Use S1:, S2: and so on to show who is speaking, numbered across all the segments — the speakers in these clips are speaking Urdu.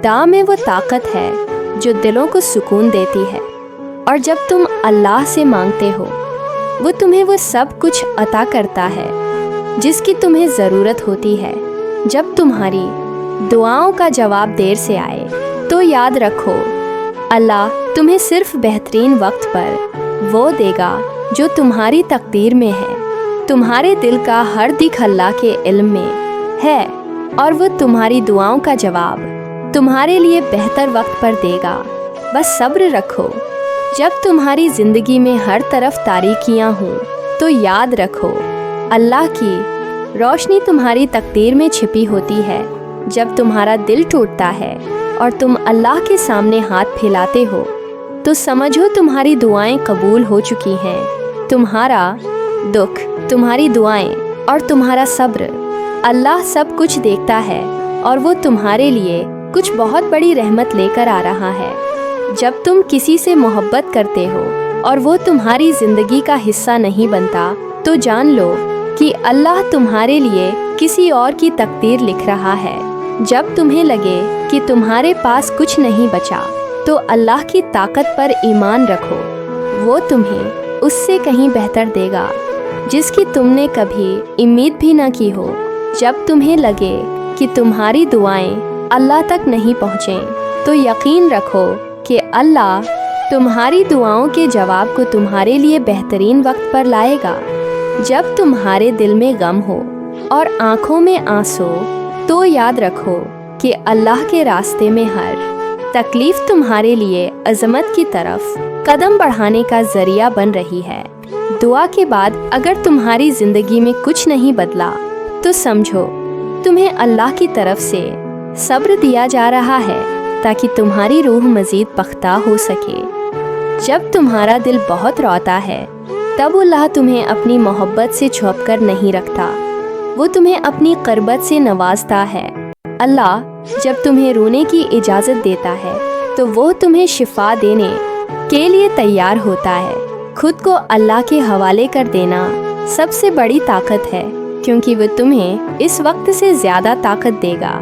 S1: دعا میں وہ طاقت ہے جو دلوں کو سکون دیتی ہے، اور جب تم اللہ سے مانگتے ہو وہ تمہیں وہ سب کچھ عطا کرتا ہے جس کی تمہیں ضرورت ہوتی ہے۔ جب تمہاری دعاؤں کا جواب دیر سے آئے تو یاد رکھو اللہ تمہیں صرف بہترین وقت پر وہ دے گا جو تمہاری تقدیر میں ہے۔ تمہارے دل کا ہر دکھ اللہ کے علم میں ہے، اور وہ تمہاری دعاؤں کا جواب تمہارے لیے بہتر وقت پر دے گا۔ بس صبر رکھو۔ جب تمہاری زندگی میں ہر طرف تاریکیاں ہوں تو یاد رکھو اللہ کی روشنی تمہاری تقدیر میں چھپی ہوتی ہے۔ جب تمہارا دل ٹوٹتا ہے اور تم اللہ کے سامنے ہاتھ پھیلاتے ہو تو سمجھو تمہاری دعائیں قبول ہو چکی ہیں۔ تمہارا دکھ، تمہاری دعائیں اور تمہارا صبر اللہ سب کچھ دیکھتا ہے، اور وہ تمہارے لیے کچھ بہت بڑی رحمت لے کر آ رہا ہے۔ جب تم کسی سے محبت کرتے ہو اور وہ تمہاری زندگی کا حصہ نہیں بنتا تو جان لو کہ اللہ تمہارے لیے کسی اور کی تقدیر لکھ رہا ہے۔ جب تمہیں لگے کہ تمہارے پاس کچھ نہیں بچا تو اللہ کی طاقت پر ایمان رکھو، وہ تمہیں اس سے کہیں بہتر دے گا جس کی تم نے کبھی امید بھی نہ کی ہو۔ جب تمہیں لگے کہ تمہاری دعائیں اللہ تک نہیں پہنچیں تو یقین رکھو کہ اللہ تمہاری دعاؤں کے جواب کو تمہارے لیے بہترین وقت پر لائے گا۔ جب تمہارے دل میں غم ہو اور آنکھوں میں آنسو تو یاد رکھو کہ اللہ کے راستے میں ہر تکلیف تمہارے لیے عظمت کی طرف قدم بڑھانے کا ذریعہ بن رہی ہے۔ دعا کے بعد اگر تمہاری زندگی میں کچھ نہیں بدلا تو سمجھو تمہیں اللہ کی طرف سے صبر دیا جا رہا ہے تاکہ تمہاری روح مزید پختہ ہو سکے۔ جب تمہارا دل بہت روتا ہے تب اللہ تمہیں اپنی محبت سے چھپ کر نہیں رکھتا، وہ تمہیں اپنی قربت سے نوازتا ہے۔ اللہ جب تمہیں رونے کی اجازت دیتا ہے تو وہ تمہیں شفا دینے کے لیے تیار ہوتا ہے۔ خود کو اللہ کے حوالے کر دینا سب سے بڑی طاقت ہے، کیونکہ وہ تمہیں اس وقت سے زیادہ طاقت دے گا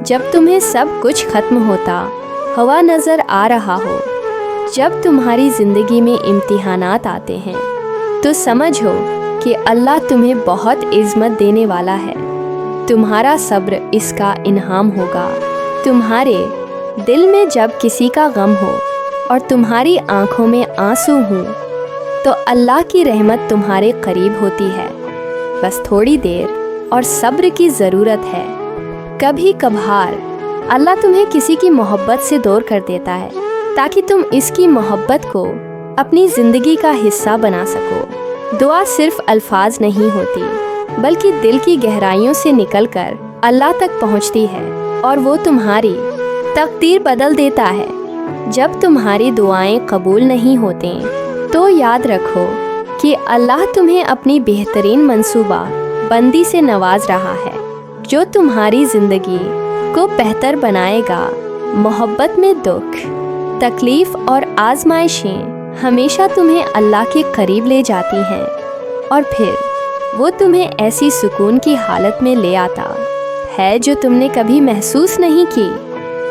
S1: جب تمہیں سب کچھ ختم ہوتا ہوا نظر آ رہا ہو۔ جب تمہاری زندگی میں امتحانات آتے ہیں تو سمجھو کہ اللہ تمہیں بہت عظمت دینے والا ہے۔ تمہارا صبر اس کا انعام ہوگا۔ تمہارے دل میں جب کسی کا غم ہو اور تمہاری آنکھوں میں آنسو ہوں تو اللہ کی رحمت تمہارے قریب ہوتی ہے۔ بس تھوڑی دیر اور صبر کی ضرورت ہے۔ کبھی کبھار اللہ تمہیں کسی کی محبت سے دور کر دیتا ہے تاکہ تم اس کی محبت کو اپنی زندگی کا حصہ بنا سکو۔ دعا صرف الفاظ نہیں ہوتی بلکہ دل کی گہرائیوں سے نکل کر اللہ تک پہنچتی ہے، اور وہ تمہاری تقدیر بدل دیتا ہے۔ جب تمہاری دعائیں قبول نہیں ہوتے تو یاد رکھو کہ اللہ تمہیں اپنی بہترین منصوبہ بندی سے نواز رہا ہے جو تمہاری زندگی کو بہتر بنائے گا۔ محبت میں دکھ، تکلیف اور آزمائشیں ہمیشہ تمہیں اللہ کے قریب لے جاتی ہیں، اور پھر وہ تمہیں ایسی سکون کی حالت میں لے آتا ہے جو تم نے کبھی محسوس نہیں کی۔